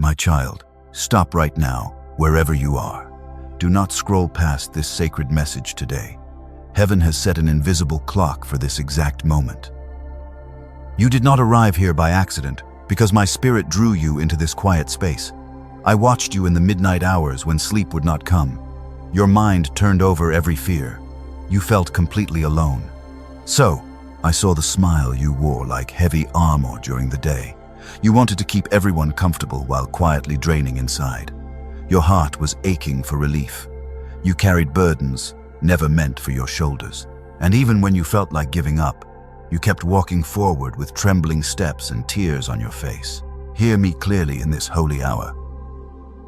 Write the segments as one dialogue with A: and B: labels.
A: My child, stop right now, wherever you are. Do not scroll past this sacred message today. Heaven has set an invisible clock for this exact moment. You did not arrive here by accident, because my spirit drew you into this quiet space. I watched you in the midnight hours when sleep would not come. Your mind turned over every fear. You felt completely alone. So, I saw the smile you wore like heavy armor during the day. You wanted to keep everyone comfortable while quietly draining inside. Your heart was aching for relief. You carried burdens never meant for your shoulders. And even when you felt like giving up, you kept walking forward with trembling steps and tears on your face. Hear me clearly in this holy hour.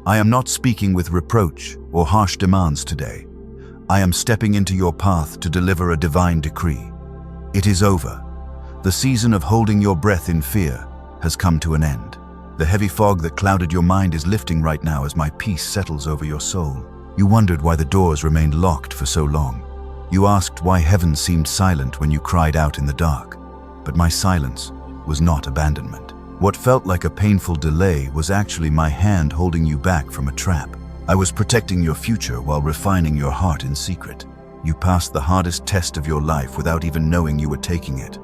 A: I am not speaking with reproach or harsh demands today. I am stepping into your path to deliver a divine decree. It is over. The season of holding your breath in fear has come to an end. The heavy fog that clouded your mind is lifting right now as my peace settles over your soul. You wondered why the doors remained locked for so long. You asked why heaven seemed silent when you cried out in the dark. But my silence was not abandonment. What felt like a painful delay was actually my hand holding you back from a trap. I was protecting your future while refining your heart in secret. You passed the hardest test of your life without even knowing you were taking it.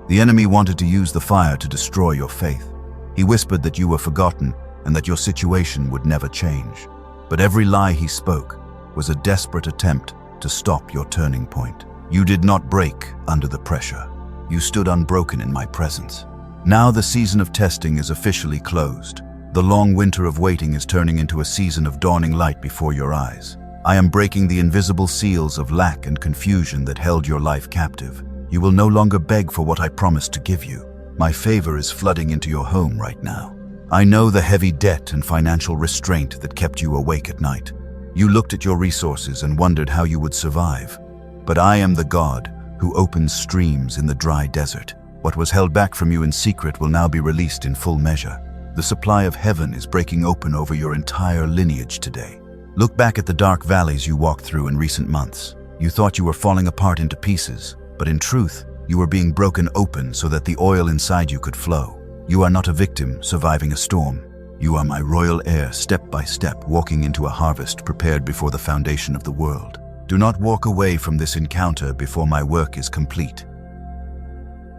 A: The enemy wanted to use the fire to destroy your faith. He whispered that you were forgotten and that your situation would never change. But every lie he spoke was a desperate attempt to stop your turning point. You did not break under the pressure. You stood unbroken in my presence. Now the season of testing is officially closed. The long winter of waiting is turning into a season of dawning light before your eyes. I am breaking the invisible seals of lack and confusion that held your life captive. You will no longer beg for what I promised to give you. My favor is flooding into your home right now. I know the heavy debt and financial restraint that kept you awake at night. You looked at your resources and wondered how you would survive. But I am the God who opens streams in the dry desert. What was held back from you in secret will now be released in full measure. The supply of heaven is breaking open over your entire lineage today. Look back at the dark valleys you walked through in recent months. You thought you were falling apart into pieces, but in truth, you were being broken open so that the oil inside you could flow. You are not a victim surviving a storm. You are my royal heir, step by step, walking into a harvest prepared before the foundation of the world. Do not walk away from this encounter before my work is complete.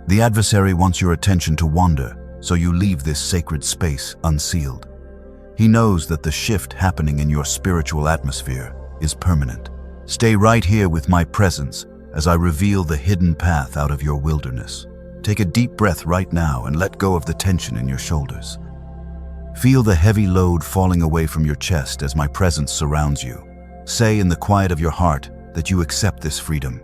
A: The adversary wants your attention to wander, so you leave this sacred space unsealed. He knows that the shift happening in your spiritual atmosphere is permanent. Stay right here with my presence as I reveal the hidden path out of your wilderness. Take a deep breath right now and let go of the tension in your shoulders. Feel the heavy load falling away from your chest as my presence surrounds you. Say in the quiet of your heart that you accept this freedom.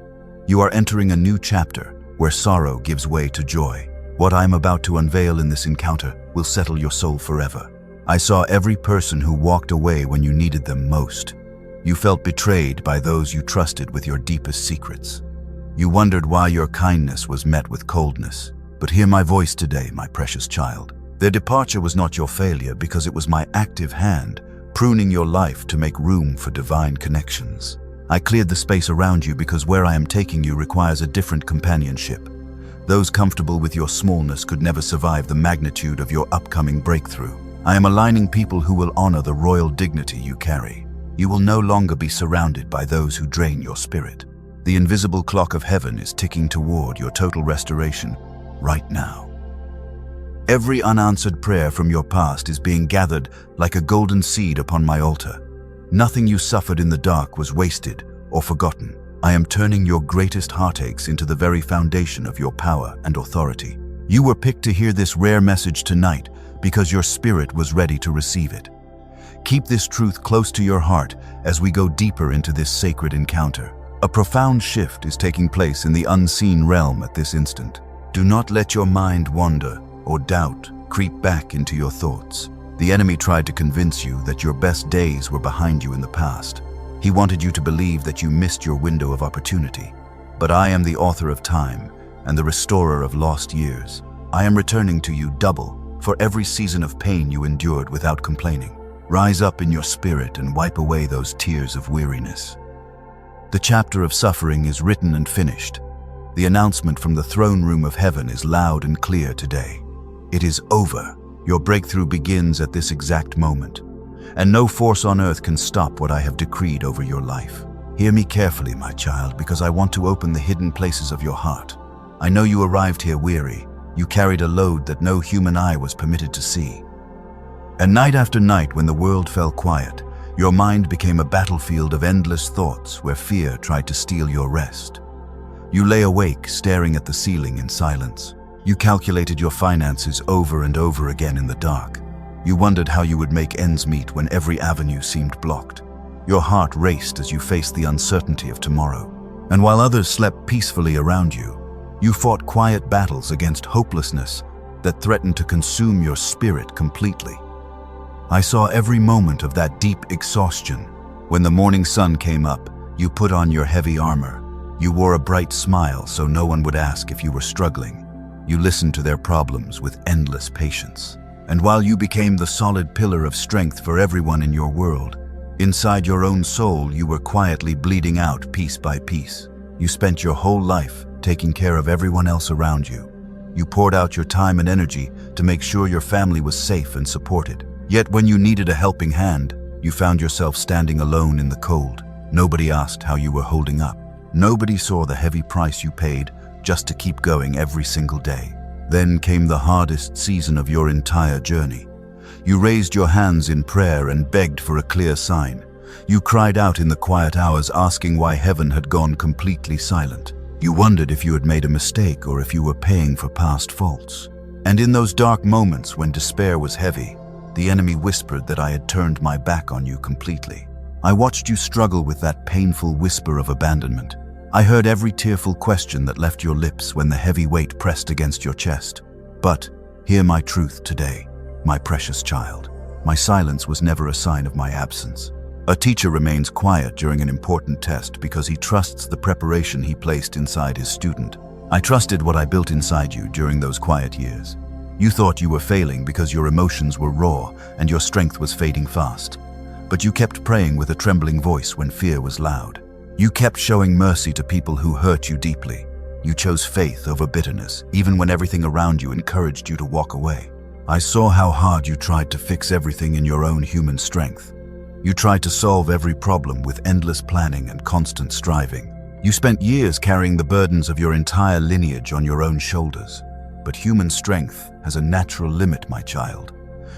A: You are entering a new chapter where sorrow gives way to joy. What I am about to unveil in this encounter will settle your soul forever. I saw every person who walked away when you needed them most. You felt betrayed by those you trusted with your deepest secrets. You wondered why your kindness was met with coldness. But hear my voice today, my precious child. Their departure was not your failure because it was my active hand pruning your life to make room for divine connections. I cleared the space around you because where I am taking you requires a different companionship. Those comfortable with your smallness could never survive the magnitude of your upcoming breakthrough. I am aligning people who will honor the royal dignity you carry. You will no longer be surrounded by those who drain your spirit. The invisible clock of heaven is ticking toward your total restoration right now. Every unanswered prayer from your past is being gathered like a golden seed upon my altar. Nothing you suffered in the dark was wasted or forgotten. I am turning your greatest heartaches into the very foundation of your power and authority. You were picked to hear this rare message tonight because your spirit was ready to receive it. Keep this truth close to your heart as we go deeper into this sacred encounter. A profound shift is taking place in the unseen realm at this instant. Do not let your mind wander or doubt creep back into your thoughts. The enemy tried to convince you that your best days were behind you in the past. He wanted you to believe that you missed your window of opportunity. But I am the author of time and the restorer of lost years. I am returning to you double for every season of pain you endured without complaining. Rise up in your spirit and wipe away those tears of weariness. The chapter of suffering is written and finished. The announcement from the throne room of heaven is loud and clear today. It is over. Your breakthrough begins at this exact moment, and no force on earth can stop what I have decreed over your life. Hear me carefully, my child, because I want to open the hidden places of your heart. I know you arrived here weary. You carried a load that no human eye was permitted to see. And night after night, when the world fell quiet, your mind became a battlefield of endless thoughts where fear tried to steal your rest. You lay awake, staring at the ceiling in silence. You calculated your finances over and over again in the dark. You wondered how you would make ends meet when every avenue seemed blocked. Your heart raced as you faced the uncertainty of tomorrow. And while others slept peacefully around you, you fought quiet battles against hopelessness that threatened to consume your spirit completely. I saw every moment of that deep exhaustion. When the morning sun came up, you put on your heavy armor. You wore a bright smile so no one would ask if you were struggling. You listened to their problems with endless patience. And while you became the solid pillar of strength for everyone in your world, inside your own soul you were quietly bleeding out piece by piece. You spent your whole life taking care of everyone else around you. You poured out your time and energy to make sure your family was safe and supported. Yet when you needed a helping hand, you found yourself standing alone in the cold. Nobody asked how you were holding up. Nobody saw the heavy price you paid just to keep going every single day. Then came the hardest season of your entire journey. You raised your hands in prayer and begged for a clear sign. You cried out in the quiet hours, asking why heaven had gone completely silent. You wondered if you had made a mistake or if you were paying for past faults. And in those dark moments when despair was heavy, the enemy whispered that I had turned my back on you completely. I watched you struggle with that painful whisper of abandonment. I heard every tearful question that left your lips when the heavy weight pressed against your chest. But hear my truth today, my precious child. My silence was never a sign of my absence. A teacher remains quiet during an important test because he trusts the preparation he placed inside his student. I trusted what I built inside you during those quiet years. You thought you were failing because your emotions were raw and your strength was fading fast. But you kept praying with a trembling voice when fear was loud. You kept showing mercy to people who hurt you deeply. You chose faith over bitterness, even when everything around you encouraged you to walk away. I saw how hard you tried to fix everything in your own human strength. You tried to solve every problem with endless planning and constant striving. You spent years carrying the burdens of your entire lineage on your own shoulders. But human strength has a natural limit, my child.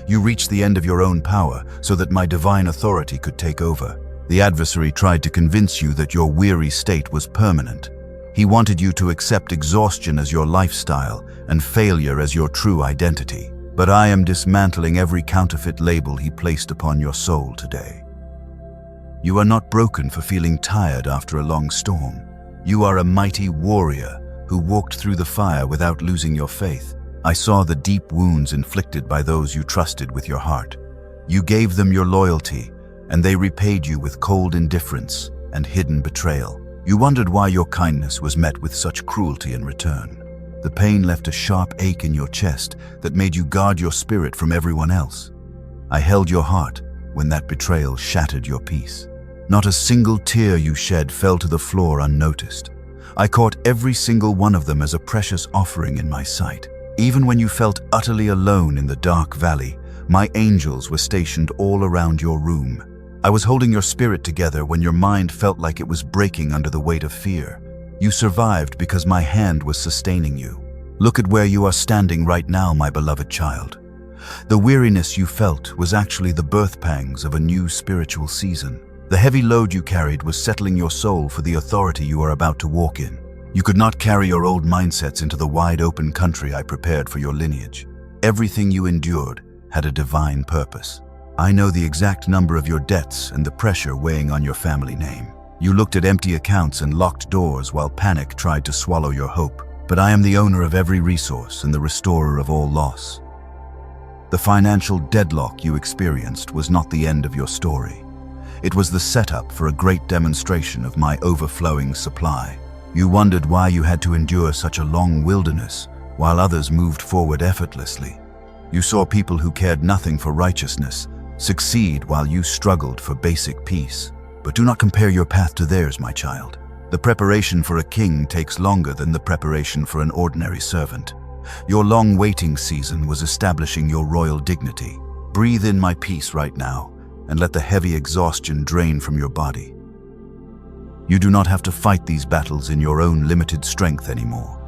A: You reached the end of your own power so that my divine authority could take over. The adversary tried to convince you that your weary state was permanent. He wanted you to accept exhaustion as your lifestyle and failure as your true identity. But I am dismantling every counterfeit label he placed upon your soul today. You are not broken for feeling tired after a long storm. You are a mighty warrior who walked through the fire without losing your faith. I saw the deep wounds inflicted by those you trusted with your heart. You gave them your loyalty, and they repaid you with cold indifference and hidden betrayal. You wondered why your kindness was met with such cruelty in return. The pain left a sharp ache in your chest that made you guard your spirit from everyone else. I held your heart when that betrayal shattered your peace. Not a single tear you shed fell to the floor unnoticed. I caught every single one of them as a precious offering in my sight. Even when you felt utterly alone in the dark valley, my angels were stationed all around your room. I was holding your spirit together when your mind felt like it was breaking under the weight of fear. You survived because my hand was sustaining you. Look at where you are standing right now, my beloved child. The weariness you felt was actually the birth pangs of a new spiritual season. The heavy load you carried was settling your soul for the authority you are about to walk in. You could not carry your old mindsets into the wide open country I prepared for your lineage. Everything you endured had a divine purpose. I know the exact number of your debts and the pressure weighing on your family name. You looked at empty accounts and locked doors while panic tried to swallow your hope. But I am the owner of every resource and the restorer of all loss. The financial deadlock you experienced was not the end of your story. It was the setup for a great demonstration of my overflowing supply. You wondered why you had to endure such a long wilderness while others moved forward effortlessly. You saw people who cared nothing for righteousness succeed while you struggled for basic peace. But do not compare your path to theirs, my child. The preparation for a king takes longer than the preparation for an ordinary servant. Your long waiting season was establishing your royal dignity. Breathe in my peace right now, and let the heavy exhaustion drain from your body. You do not have to fight these battles in your own limited strength anymore.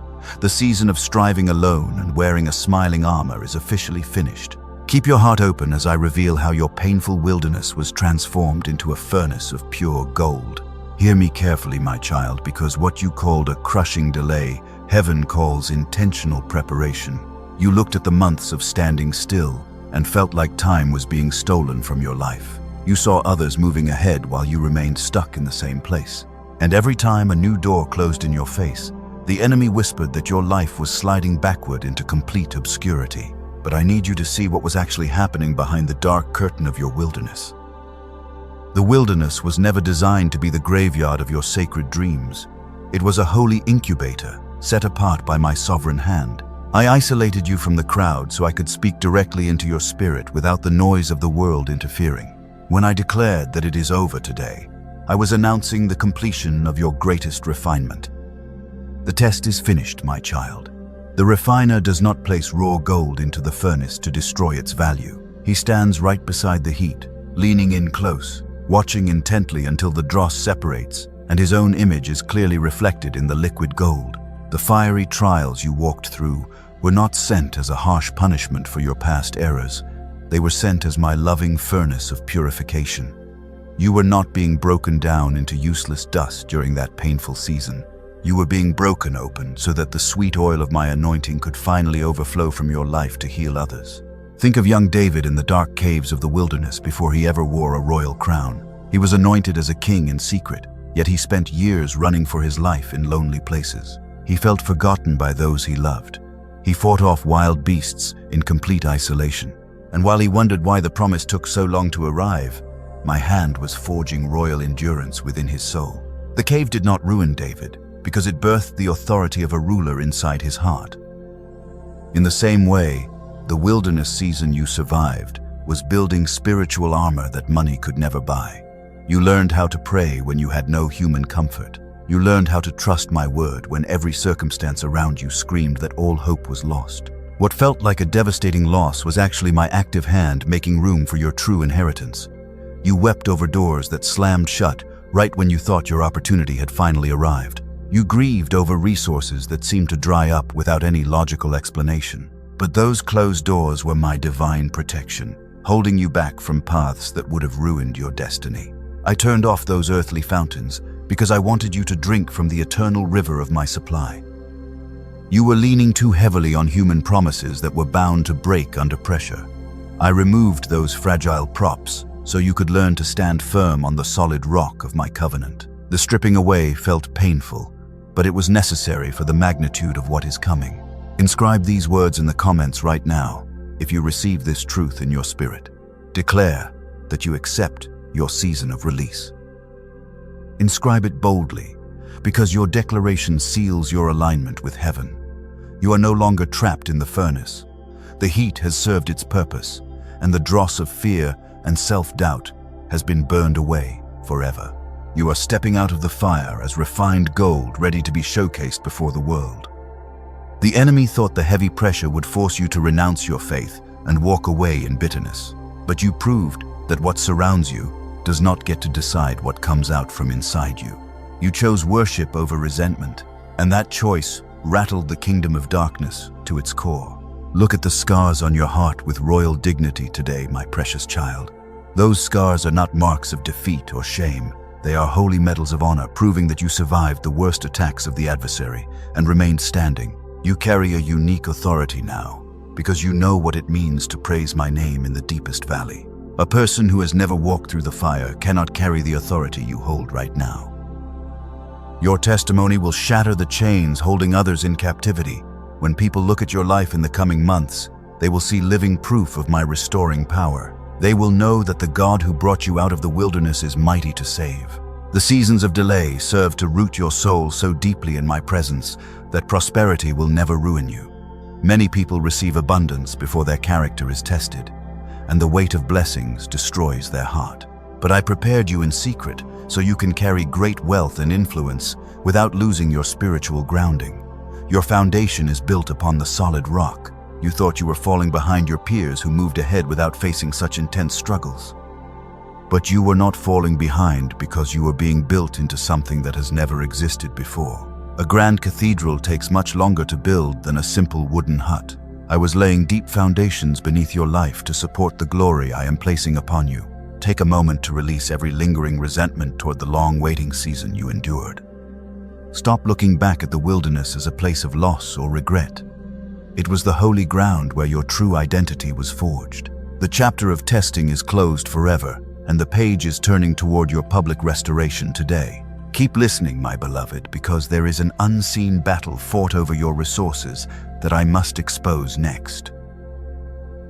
A: The season of striving alone and wearing a smiling armor is officially finished. Keep your heart open as I reveal how your painful wilderness was transformed into a furnace of pure gold. Hear me carefully, my child, because what you called a crushing delay, heaven calls intentional preparation. You looked at the months of standing still and felt like time was being stolen from your life. You saw others moving ahead while you remained stuck in the same place. And every time a new door closed in your face, the enemy whispered that your life was sliding backward into complete obscurity. But I need you to see what was actually happening behind the dark curtain of your wilderness. The wilderness was never designed to be the graveyard of your sacred dreams. It was a holy incubator, set apart by my sovereign hand. I isolated you from the crowd so I could speak directly into your spirit without the noise of the world interfering. When I declared that it is over today, I was announcing the completion of your greatest refinement. The test is finished, my child. The refiner does not place raw gold into the furnace to destroy its value. He stands right beside the heat, leaning in close, watching intently until the dross separates and his own image is clearly reflected in the liquid gold. The fiery trials you walked through were not sent as a harsh punishment for your past errors. They were sent as my loving furnace of purification. You were not being broken down into useless dust during that painful season. You were being broken open so that the sweet oil of my anointing could finally overflow from your life to heal others. Think of young David in the dark caves of the wilderness before he ever wore a royal crown. He was anointed as a king in secret, yet he spent years running for his life in lonely places. He felt forgotten by those he loved. He fought off wild beasts in complete isolation. And while he wondered why the promise took so long to arrive, my hand was forging royal endurance within his soul. The cave did not ruin David, because it birthed the authority of a ruler inside his heart. In the same way, the wilderness season you survived was building spiritual armor that money could never buy. You learned how to pray when you had no human comfort. You learned how to trust my word when every circumstance around you screamed that all hope was lost. What felt like a devastating loss was actually my active hand making room for your true inheritance. You wept over doors that slammed shut right when you thought your opportunity had finally arrived. You grieved over resources that seemed to dry up without any logical explanation. But those closed doors were my divine protection, holding you back from paths that would have ruined your destiny. I turned off those earthly fountains because I wanted you to drink from the eternal river of my supply. You were leaning too heavily on human promises that were bound to break under pressure. I removed those fragile props so you could learn to stand firm on the solid rock of my covenant. The stripping away felt painful, but it was necessary for the magnitude of what is coming. Inscribe these words in the comments right now if you receive this truth in your spirit. Declare that you accept your season of release. Inscribe it boldly, because your declaration seals your alignment with heaven. You are no longer trapped in the furnace. The heat has served its purpose, and the dross of fear and self-doubt has been burned away forever. You are stepping out of the fire as refined gold ready to be showcased before the world. The enemy thought the heavy pressure would force you to renounce your faith and walk away in bitterness. But you proved that what surrounds you does not get to decide what comes out from inside you. You chose worship over resentment, and that choice rattled the kingdom of darkness to its core. Look at the scars on your heart with royal dignity today, my precious child. Those scars are not marks of defeat or shame. They are holy medals of honor, proving that you survived the worst attacks of the adversary and remained standing. You carry a unique authority now, because you know what it means to praise my name in the deepest valley. A person who has never walked through the fire cannot carry the authority you hold right now. Your testimony will shatter the chains holding others in captivity. When people look at your life in the coming months, they will see living proof of my restoring power. They will know that the God who brought you out of the wilderness is mighty to save. The seasons of delay serve to root your soul so deeply in my presence that prosperity will never ruin you. Many people receive abundance before their character is tested, and the weight of blessings destroys their heart. But I prepared you in secret so you can carry great wealth and influence without losing your spiritual grounding. Your foundation is built upon the solid rock. You thought you were falling behind your peers who moved ahead without facing such intense struggles. But you were not falling behind because you were being built into something that has never existed before. A grand cathedral takes much longer to build than a simple wooden hut. I was laying deep foundations beneath your life to support the glory I am placing upon you. Take a moment to release every lingering resentment toward the long waiting season you endured. Stop looking back at the wilderness as a place of loss or regret. It was the holy ground where your true identity was forged. The chapter of testing is closed forever, and the page is turning toward your public restoration today. Keep listening, my beloved, because there is an unseen battle fought over your resources that I must expose next.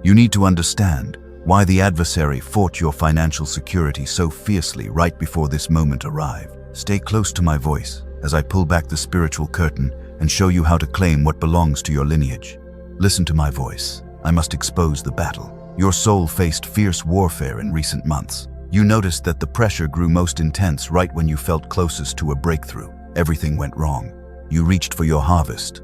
A: You need to understand why the adversary fought your financial security so fiercely right before this moment arrived. Stay close to my voice as I pull back the spiritual curtain and show you how to claim what belongs to your lineage. Listen to my voice. I must expose the battle. Your soul faced fierce warfare in recent months. You noticed that the pressure grew most intense right when you felt closest to a breakthrough. Everything went wrong. You reached for your harvest.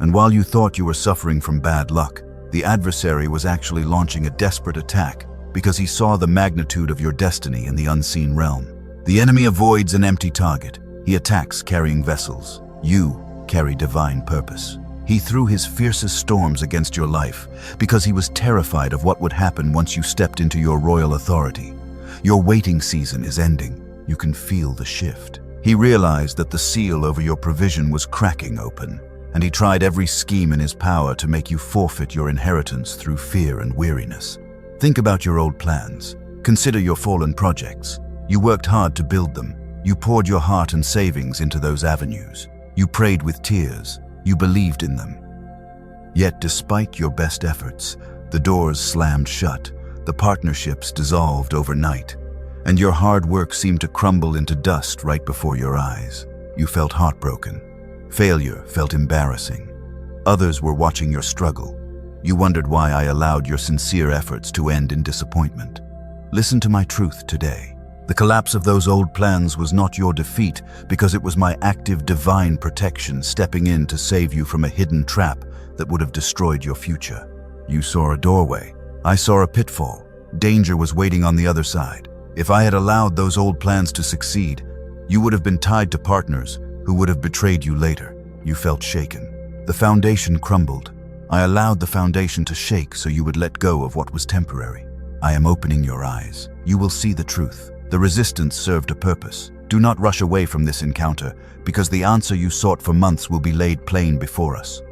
A: And while you thought you were suffering from bad luck, the adversary was actually launching a desperate attack because he saw the magnitude of your destiny in the unseen realm. The enemy avoids an empty target. He attacks carrying vessels. You carry divine purpose. He threw his fiercest storms against your life because he was terrified of what would happen once you stepped into your royal authority. Your waiting season is ending. You can feel the shift. He realized that the seal over your provision was cracking open, and he tried every scheme in his power to make you forfeit your inheritance through fear and weariness. Think about your old plans. Consider your fallen projects. You worked hard to build them. You poured your heart and savings into those avenues. You prayed with tears. You believed in them. Yet despite your best efforts, the doors slammed shut, the partnerships dissolved overnight, and your hard work seemed to crumble into dust right before your eyes. You felt heartbroken. Failure felt embarrassing. Others were watching your struggle. You wondered why I allowed your sincere efforts to end in disappointment. Listen to my truth today. The collapse of those old plans was not your defeat because it was my active divine protection stepping in to save you from a hidden trap that would have destroyed your future. You saw a doorway. I saw a pitfall. Danger was waiting on the other side. If I had allowed those old plans to succeed, you would have been tied to partners who would have betrayed you later. You felt shaken. The foundation crumbled. I allowed the foundation to shake so you would let go of what was temporary. I am opening your eyes. You will see the truth. The resistance served a purpose. Do not rush away from this encounter, because the answer you sought for months will be laid plain before us.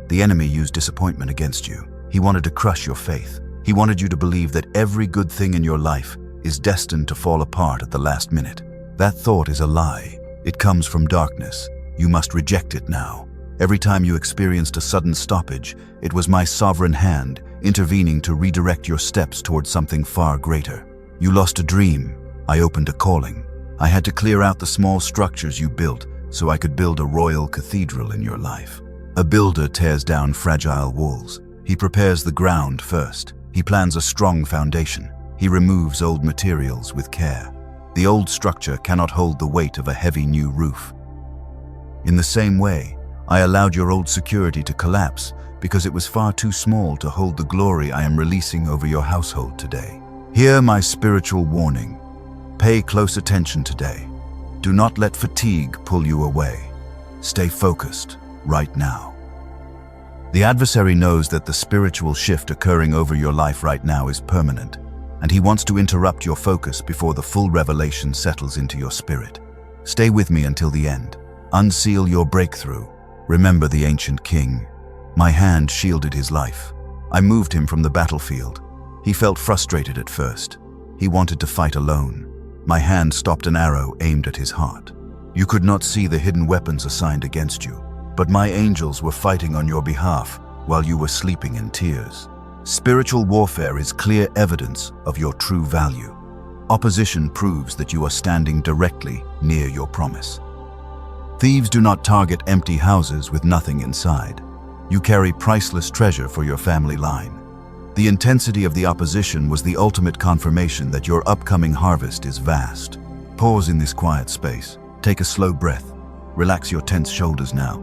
A: The enemy used disappointment against you. He wanted to crush your faith. He wanted you to believe that every good thing in your life is destined to fall apart at the last minute. That thought is a lie. It comes from darkness. You must reject it now. Every time you experienced a sudden stoppage, it was my sovereign hand intervening to redirect your steps towards something far greater. You lost a dream. I opened a calling. I had to clear out the small structures you built so I could build a royal cathedral in your life. A builder tears down fragile walls. He prepares the ground first. He plans a strong foundation. He removes old materials with care. The old structure cannot hold the weight of a heavy new roof. In the same way, I allowed your old security to collapse because it was far too small to hold the glory I am releasing over your household today. Hear my spiritual warning. Pay close attention today. Do not let fatigue pull you away. Stay focused right now. The adversary knows that the spiritual shift occurring over your life right now is permanent, and he wants to interrupt your focus before the full revelation settles into your spirit. Stay with me until the end. Unseal your breakthrough. Remember the ancient king. My hand shielded his life. I moved him from the battlefield. He felt frustrated at first. He wanted to fight alone. My hand stopped an arrow aimed at his heart. You could not see the hidden weapons assigned against you, but my angels were fighting on your behalf while you were sleeping in tears. Spiritual warfare is clear evidence of your true value. Opposition proves that you are standing directly near your promise. Thieves do not target empty houses with nothing inside. You carry priceless treasure for your family line. The intensity of the opposition was the ultimate confirmation that your upcoming harvest is vast. Pause in this quiet space. Take a slow breath. Relax your tense shoulders now.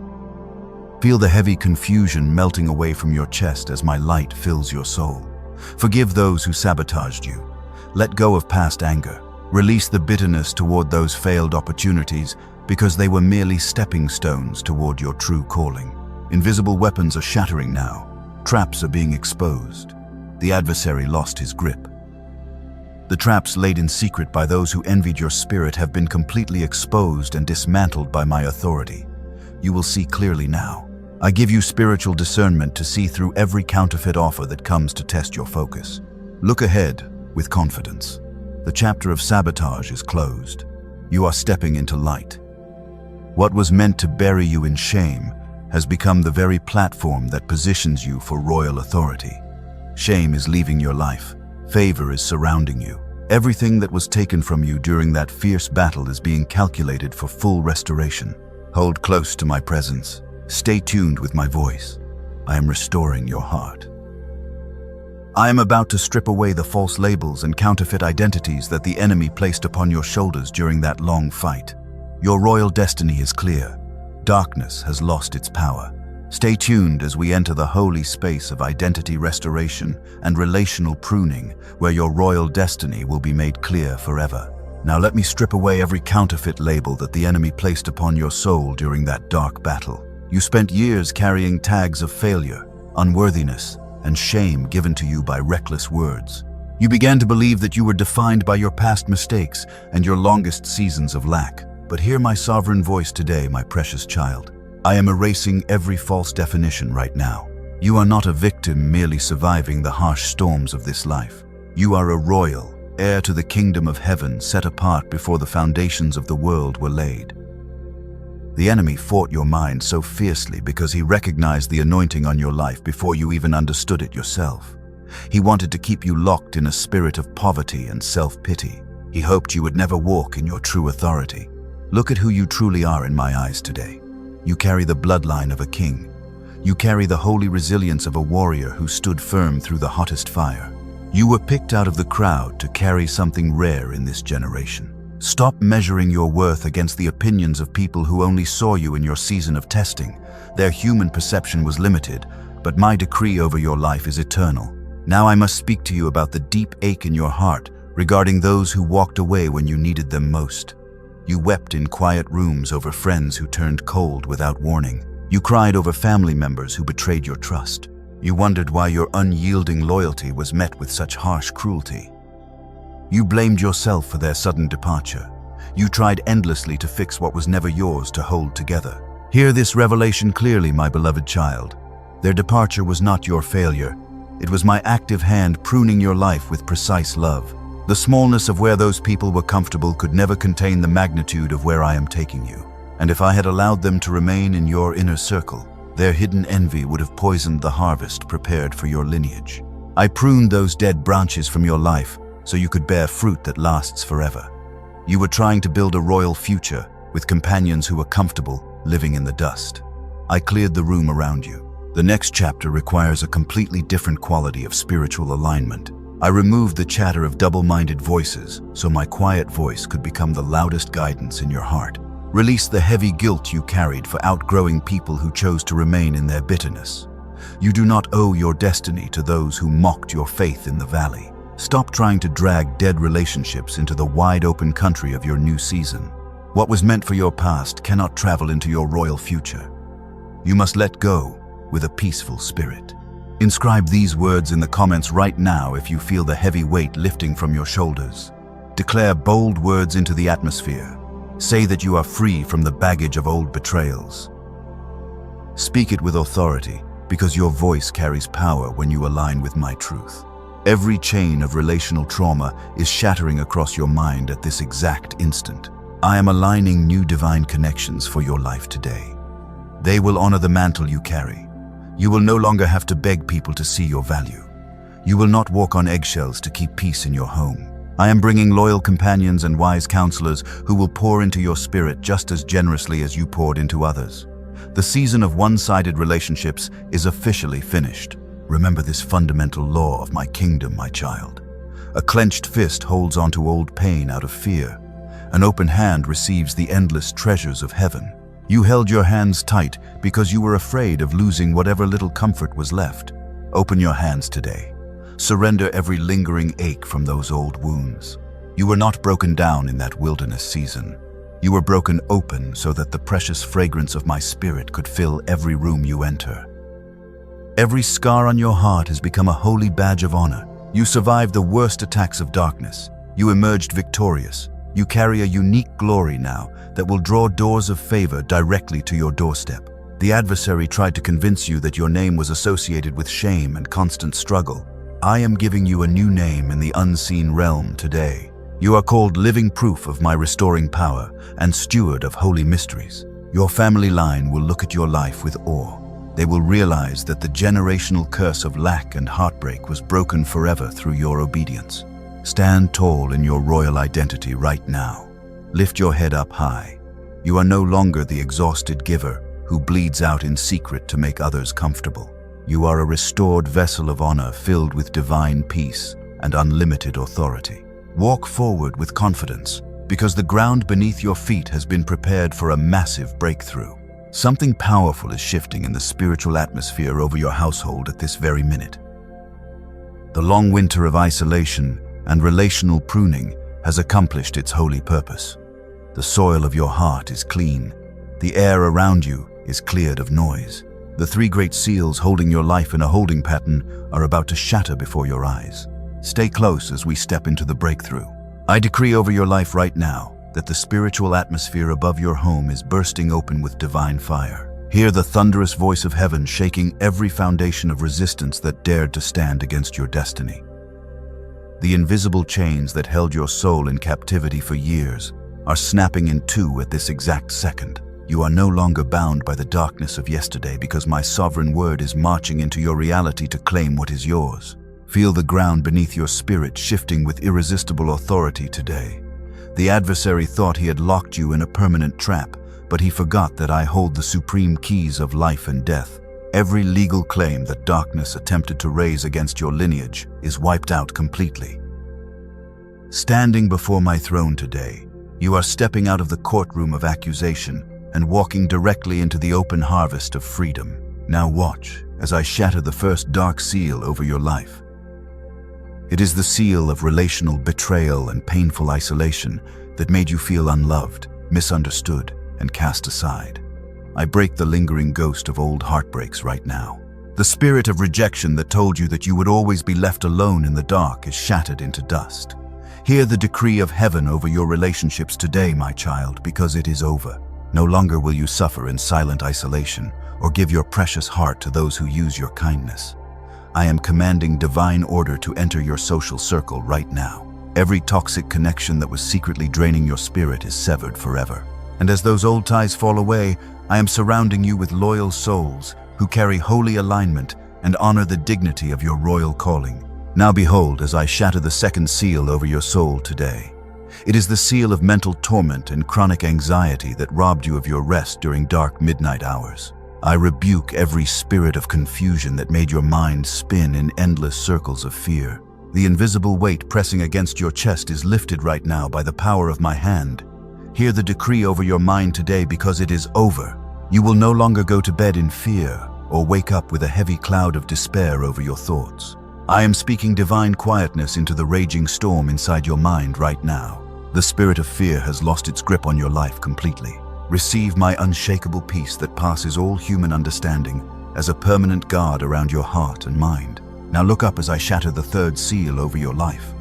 A: Feel the heavy confusion melting away from your chest as my light fills your soul. Forgive those who sabotaged you. Let go of past anger. Release the bitterness toward those failed opportunities because they were merely stepping stones toward your true calling. Invisible weapons are shattering now. Traps are being exposed. The adversary lost his grip. The traps laid in secret by those who envied your spirit have been completely exposed and dismantled by my authority. You will see clearly now. I give you spiritual discernment to see through every counterfeit offer that comes to test your focus. Look ahead with confidence. The chapter of sabotage is closed. You are stepping into light. What was meant to bury you in shame has become the very platform that positions you for royal authority. Shame is leaving your life. Favor is surrounding you. Everything that was taken from you during that fierce battle is being calculated for full restoration. Hold close to my presence. Stay tuned with my voice. I am restoring your heart. I am about to strip away the false labels and counterfeit identities that the enemy placed upon your shoulders during that long fight. Your royal destiny is clear. Darkness has lost its power. Stay tuned as we enter the holy space of identity restoration and relational pruning, where your royal destiny will be made clear forever. Now let me strip away every counterfeit label that the enemy placed upon your soul during that dark battle. You spent years carrying tags of failure, unworthiness, and shame given to you by reckless words. You began to believe that you were defined by your past mistakes and your longest seasons of lack. But hear my sovereign voice today, my precious child. I am erasing every false definition right now. You are not a victim merely surviving the harsh storms of this life. You are a royal, heir to the kingdom of heaven, set apart before the foundations of the world were laid. The enemy fought your mind so fiercely because he recognized the anointing on your life before you even understood it yourself. He wanted to keep you locked in a spirit of poverty and self-pity. He hoped you would never walk in your true authority. Look at who you truly are in my eyes today. You carry the bloodline of a king. You carry the holy resilience of a warrior who stood firm through the hottest fire. You were picked out of the crowd to carry something rare in this generation. Stop measuring your worth against the opinions of people who only saw you in your season of testing. Their human perception was limited, but my decree over your life is eternal. Now I must speak to you about the deep ache in your heart regarding those who walked away when you needed them most. You wept in quiet rooms over friends who turned cold without warning. You cried over family members who betrayed your trust. You wondered why your unyielding loyalty was met with such harsh cruelty. You blamed yourself for their sudden departure. You tried endlessly to fix what was never yours to hold together. Hear this revelation clearly, my beloved child. Their departure was not your failure. It was my active hand pruning your life with precise love. The smallness of where those people were comfortable could never contain the magnitude of where I am taking you. And if I had allowed them to remain in your inner circle, their hidden envy would have poisoned the harvest prepared for your lineage. I pruned those dead branches from your life so you could bear fruit that lasts forever. You were trying to build a royal future with companions who were comfortable living in the dust. I cleared the room around you. The next chapter requires a completely different quality of spiritual alignment. I removed the chatter of double-minded voices so my quiet voice could become the loudest guidance in your heart. Release the heavy guilt you carried for outgrowing people who chose to remain in their bitterness. You do not owe your destiny to those who mocked your faith in the valley. Stop trying to drag dead relationships into the wide-open country of your new season. What was meant for your past cannot travel into your royal future. You must let go with a peaceful spirit. Inscribe these words in the comments right now if you feel the heavy weight lifting from your shoulders. Declare bold words into the atmosphere. Say that you are free from the baggage of old betrayals. Speak it with authority, because your voice carries power when you align with my truth. Every chain of relational trauma is shattering across your mind at this exact instant. I am aligning new divine connections for your life today. They will honor the mantle you carry. You will no longer have to beg people to see your value. You will not walk on eggshells to keep peace in your home. I am bringing loyal companions and wise counselors who will pour into your spirit just as generously as you poured into others. The season of one-sided relationships is officially finished. Remember this fundamental law of my kingdom, my child. A clenched fist holds onto old pain out of fear. An open hand receives the endless treasures of heaven. You held your hands tight because you were afraid of losing whatever little comfort was left. Open your hands today. Surrender every lingering ache from those old wounds. You were not broken down in that wilderness season. You were broken open so that the precious fragrance of my spirit could fill every room you enter. Every scar on your heart has become a holy badge of honor. You survived the worst attacks of darkness. You emerged victorious. You carry a unique glory now that will draw doors of favor directly to your doorstep. The adversary tried to convince you that your name was associated with shame and constant struggle. I am giving you a new name in the unseen realm today. You are called living proof of my restoring power and steward of holy mysteries. Your family line will look at your life with awe. They will realize that the generational curse of lack and heartbreak was broken forever through your obedience. Stand tall in your royal identity right now. Lift your head up high. You are no longer the exhausted giver who bleeds out in secret to make others comfortable. You are a restored vessel of honor filled with divine peace and unlimited authority. Walk forward with confidence because the ground beneath your feet has been prepared for a massive breakthrough. Something powerful is shifting in the spiritual atmosphere over your household at this very minute. The long winter of isolation and relational pruning has accomplished its holy purpose. The soil of your heart is clean. The air around you is cleared of noise. The three great seals holding your life in a holding pattern are about to shatter before your eyes. Stay close as we step into the breakthrough. I decree over your life right now that the spiritual atmosphere above your home is bursting open with divine fire. Hear the thunderous voice of heaven shaking every foundation of resistance that dared to stand against your destiny. The invisible chains that held your soul in captivity for years are snapping in two at this exact second. You are no longer bound by the darkness of yesterday because my sovereign word is marching into your reality to claim what is yours. Feel the ground beneath your spirit shifting with irresistible authority today. The adversary thought he had locked you in a permanent trap, but he forgot that I hold the supreme keys of life and death. Every legal claim that darkness attempted to raise against your lineage is wiped out completely. Standing before my throne today, you are stepping out of the courtroom of accusation and walking directly into the open harvest of freedom. Now watch as I shatter the first dark seal over your life. It is the seal of relational betrayal and painful isolation that made you feel unloved, misunderstood, and cast aside. I break the lingering ghost of old heartbreaks right now. The spirit of rejection that told you that you would always be left alone in the dark is shattered into dust. Hear the decree of heaven over your relationships today, my child, because it is over. No longer will you suffer in silent isolation or give your precious heart to those who use your kindness. I am commanding divine order to enter your social circle right now. Every toxic connection that was secretly draining your spirit is severed forever. And as those old ties fall away, I am surrounding you with loyal souls who carry holy alignment and honor the dignity of your royal calling. Now behold, as I shatter the second seal over your soul today. It is the seal of mental torment and chronic anxiety that robbed you of your rest during dark midnight hours. I rebuke every spirit of confusion that made your mind spin in endless circles of fear. The invisible weight pressing against your chest is lifted right now by the power of my hand. Hear the decree over your mind today because it is over. You will no longer go to bed in fear or wake up with a heavy cloud of despair over your thoughts. I am speaking divine quietness into the raging storm inside your mind right now. The spirit of fear has lost its grip on your life completely. Receive my unshakable peace that passes all human understanding as a permanent guard around your heart and mind. Now look up as I shatter the third seal over your life.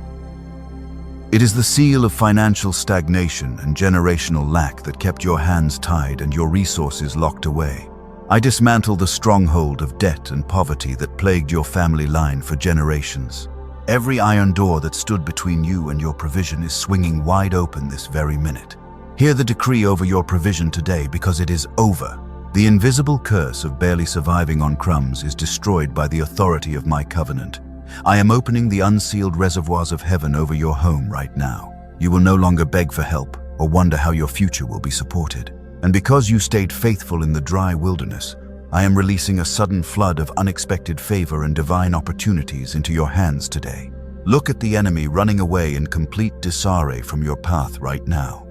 A: It is the seal of financial stagnation and generational lack that kept your hands tied and your resources locked away. I dismantle the stronghold of debt and poverty that plagued your family line for generations. Every iron door that stood between you and your provision is swinging wide open this very minute. Hear the decree over your provision today because it is over. The invisible curse of barely surviving on crumbs is destroyed by the authority of my covenant. I am opening the unsealed reservoirs of heaven over your home right now. You will no longer beg for help or wonder how your future will be supported. And because you stayed faithful in the dry wilderness, I am releasing a sudden flood of unexpected favor and divine opportunities into your hands today. Look at the enemy running away in complete disarray from your path right now.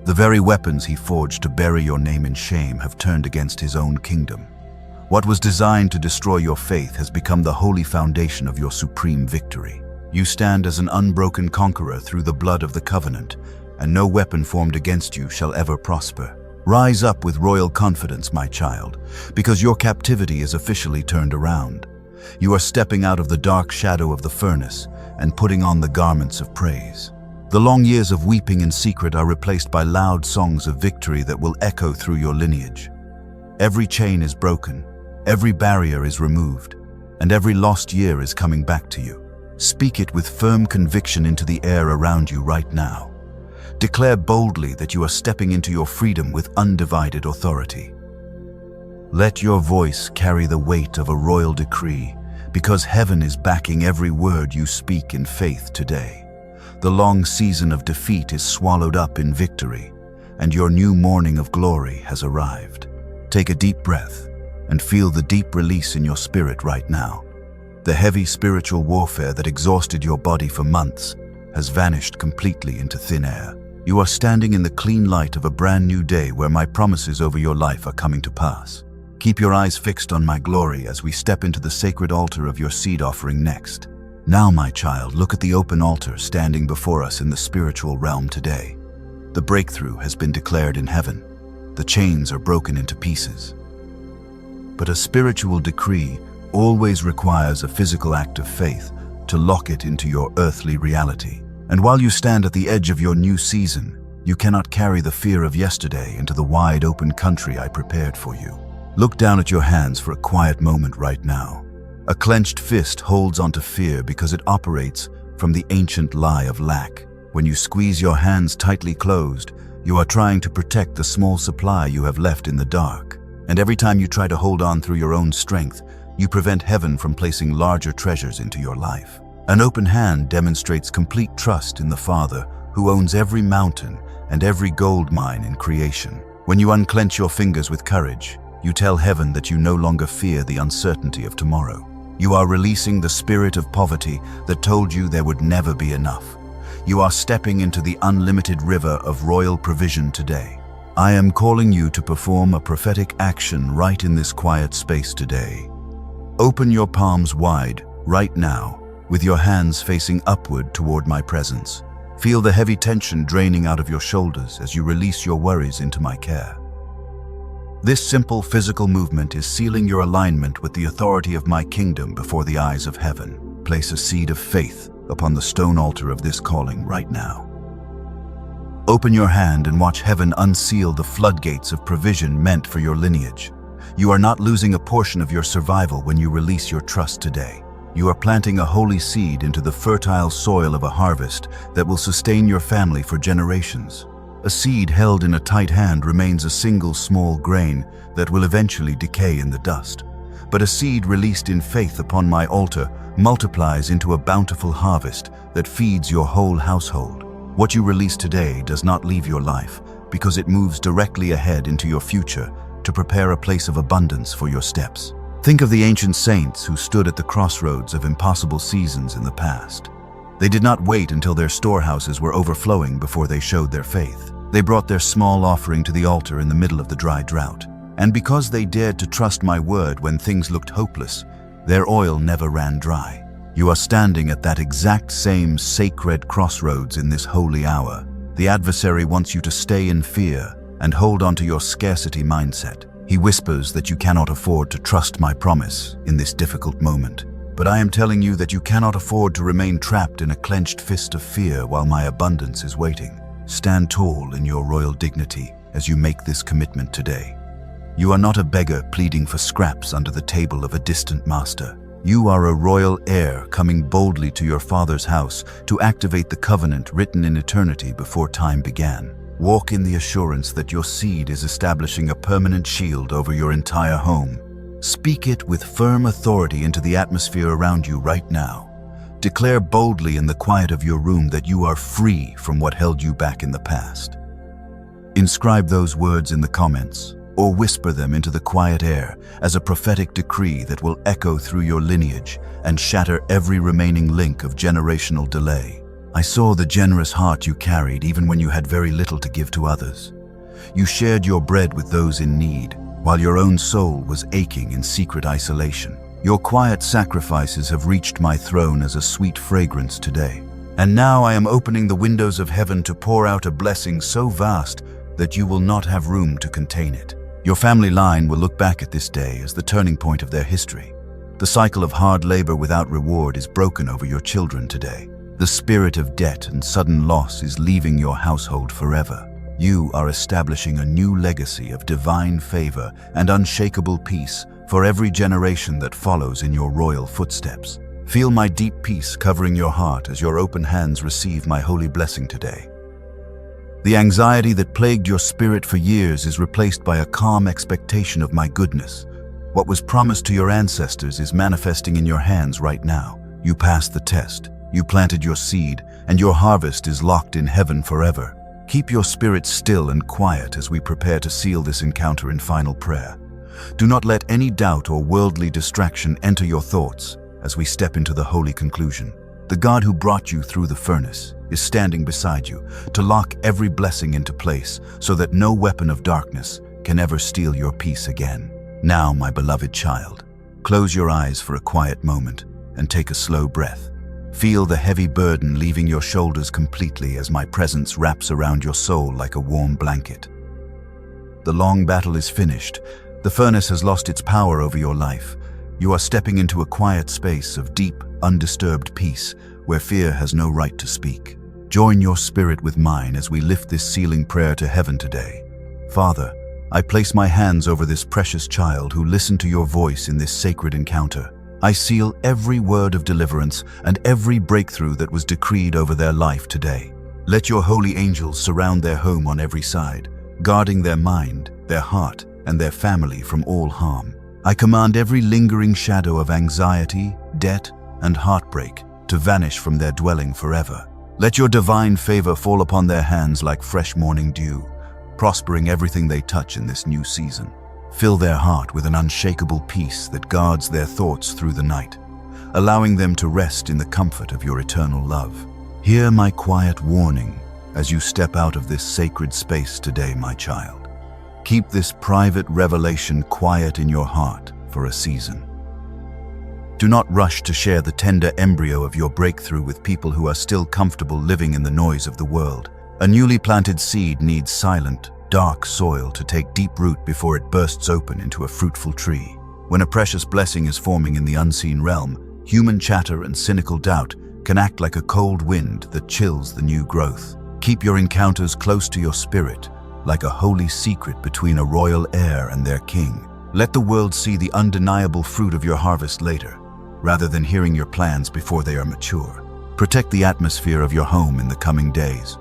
A: The very weapons he forged to bury your name in shame have turned against his own kingdom. What was designed to destroy your faith has become the holy foundation of your supreme victory. You stand as an unbroken conqueror through the blood of the covenant, and no weapon formed against you shall ever prosper. Rise up with royal confidence, my child, because your captivity is officially turned around. You are stepping out of the dark shadow of the furnace and putting on the garments of praise. The long years of weeping in secret are replaced by loud songs of victory that will echo through your lineage. Every chain is broken, every barrier is removed, and every lost year is coming back to you. Speak it with firm conviction into the air around you right now. Declare boldly that you are stepping into your freedom with undivided authority. Let your voice carry the weight of a royal decree, because heaven is backing every word you speak in faith today. The long season of defeat is swallowed up in victory, and your new morning of glory has arrived. Take a deep breath and feel the deep release in your spirit right now. The heavy spiritual warfare that exhausted your body for months has vanished completely into thin air. You are standing in the clean light of a brand new day where my promises over your life are coming to pass. Keep your eyes fixed on my glory as we step into the sacred altar of your seed offering next. Now, my child, look at the open altar standing before us in the spiritual realm today. The breakthrough has been declared in heaven. The chains are broken into pieces. But a spiritual decree always requires a physical act of faith to lock it into your earthly reality. And while you stand at the edge of your new season, you cannot carry the fear of yesterday into the wide open country I prepared for you. Look down at your hands for a quiet moment right now. A clenched fist holds onto fear because it operates from the ancient lie of lack. When you squeeze your hands tightly closed, you are trying to protect the small supply you have left in the dark. And every time you try to hold on through your own strength, you prevent heaven from placing larger treasures into your life. An open hand demonstrates complete trust in the Father who owns every mountain and every gold mine in creation. When you unclench your fingers with courage, you tell heaven that you no longer fear the uncertainty of tomorrow. You are releasing the spirit of poverty that told you there would never be enough. You are stepping into the unlimited river of royal provision today. I am calling you to perform a prophetic action right in this quiet space today. Open your palms wide right now, with your hands facing upward toward my presence. Feel the heavy tension draining out of your shoulders as you release your worries into my care. This simple physical movement is sealing your alignment with the authority of my kingdom before the eyes of heaven. Place a seed of faith upon the stone altar of this calling right now. Open your hand and watch heaven unseal the floodgates of provision meant for your lineage. You are not losing a portion of your survival when you release your trust today. You are planting a holy seed into the fertile soil of a harvest that will sustain your family for generations. A seed held in a tight hand remains a single small grain that will eventually decay in the dust. But a seed released in faith upon my altar multiplies into a bountiful harvest that feeds your whole household. What you release today does not leave your life because it moves directly ahead into your future to prepare a place of abundance for your steps. Think of the ancient saints who stood at the crossroads of impossible seasons in the past. They did not wait until their storehouses were overflowing before they showed their faith. They brought their small offering to the altar in the middle of the dry drought. And because they dared to trust my word when things looked hopeless, their oil never ran dry. You are standing at that exact same sacred crossroads in this holy hour. The adversary wants you to stay in fear and hold on to your scarcity mindset. He whispers that you cannot afford to trust my promise in this difficult moment. But I am telling you that you cannot afford to remain trapped in a clenched fist of fear while my abundance is waiting. Stand tall in your royal dignity as you make this commitment today. You are not a beggar pleading for scraps under the table of a distant master. You are a royal heir coming boldly to your father's house to activate the covenant written in eternity before time began. Walk in the assurance that your seed is establishing a permanent shield over your entire home. Speak it with firm authority into the atmosphere around you right now. Declare boldly in the quiet of your room that you are free from what held you back in the past. Inscribe those words in the comments or whisper them into the quiet air as a prophetic decree that will echo through your lineage and shatter every remaining link of generational delay. I saw the generous heart you carried even when you had very little to give to others. You shared your bread with those in need, while your own soul was aching in secret isolation. Your quiet sacrifices have reached my throne as a sweet fragrance today. And now I am opening the windows of heaven to pour out a blessing so vast that you will not have room to contain it. Your family line will look back at this day as the turning point of their history. The cycle of hard labor without reward is broken over your children today. The spirit of debt and sudden loss is leaving your household forever. You are establishing a new legacy of divine favor and unshakable peace for every generation that follows in your royal footsteps. Feel my deep peace covering your heart as your open hands receive my holy blessing today. The anxiety that plagued your spirit for years is replaced by a calm expectation of my goodness. What was promised to your ancestors is manifesting in your hands right now. You passed the test, you planted your seed, and your harvest is locked in heaven forever. Keep your spirit still and quiet as we prepare to seal this encounter in final prayer. Do not let any doubt or worldly distraction enter your thoughts as we step into the holy conclusion. The God who brought you through the furnace is standing beside you to lock every blessing into place so that no weapon of darkness can ever steal your peace again. Now, my beloved child, close your eyes for a quiet moment and take a slow breath. Feel the heavy burden leaving your shoulders completely as my presence wraps around your soul like a warm blanket. The long battle is finished. The furnace has lost its power over your life. You are stepping into a quiet space of deep, undisturbed peace where fear has no right to speak. Join your spirit with mine as we lift this sealing prayer to heaven today. Father, I place my hands over this precious child who listened to your voice in this sacred encounter. I seal every word of deliverance and every breakthrough that was decreed over their life today. Let your holy angels surround their home on every side, guarding their mind, their heart, and their family from all harm. I command every lingering shadow of anxiety, debt, and heartbreak to vanish from their dwelling forever. Let your divine favor fall upon their hands like fresh morning dew, prospering everything they touch in this new season. Fill their heart with an unshakable peace that guards their thoughts through the night, allowing them to rest in the comfort of your eternal love. Hear my quiet warning as you step out of this sacred space today, my child. Keep this private revelation quiet in your heart for a season. Do not rush to share the tender embryo of your breakthrough with people who are still comfortable living in the noise of the world. A newly planted seed needs silent, dark soil to take deep root before it bursts open into a fruitful tree. When a precious blessing is forming in the unseen realm, human chatter and cynical doubt can act like a cold wind that chills the new growth. Keep your encounters close to your spirit, like a holy secret between a royal heir and their king. Let the world see the undeniable fruit of your harvest later, rather than hearing your plans before they are mature. Protect the atmosphere of your home in the coming days.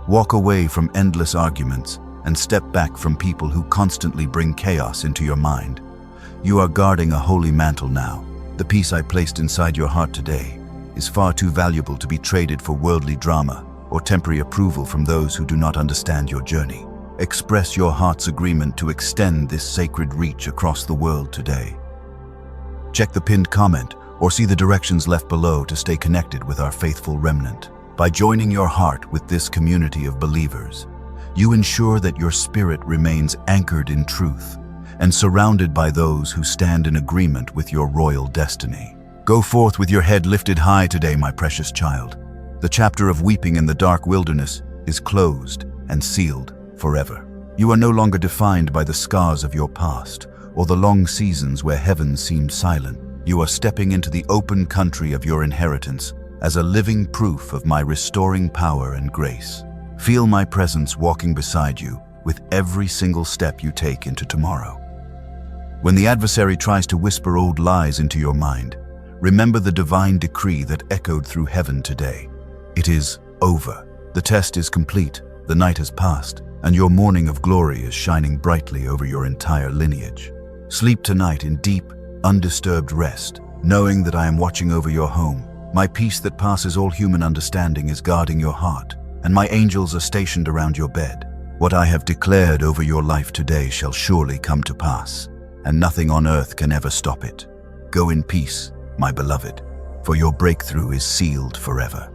A: Walk away from endless arguments and step back from people who constantly bring chaos into your mind. You are guarding a holy mantle now. The peace I placed inside your heart today is far too valuable to be traded for worldly drama or temporary approval from those who do not understand your journey. Express your heart's agreement to extend this sacred reach across the world today. Check the pinned comment or see the directions left below to stay connected with our faithful remnant. By joining your heart with this community of believers, you ensure that your spirit remains anchored in truth and surrounded by those who stand in agreement with your royal destiny. Go forth with your head lifted high today, my precious child. The chapter of weeping in the dark wilderness is closed and sealed forever. You are no longer defined by the scars of your past or the long seasons where heaven seemed silent. You are stepping into the open country of your inheritance as a living proof of my restoring power and grace. Feel my presence walking beside you with every single step you take into tomorrow. When the adversary tries to whisper old lies into your mind, remember the divine decree that echoed through heaven today. It is over. The test is complete, the night has passed, and your morning of glory is shining brightly over your entire lineage. Sleep tonight in deep, undisturbed rest, knowing that I am watching over your home. My peace that passes all human understanding is guarding your heart, and my angels are stationed around your bed. What I have declared over your life today shall surely come to pass, and nothing on earth can ever stop it. Go in peace, my beloved, for your breakthrough is sealed forever.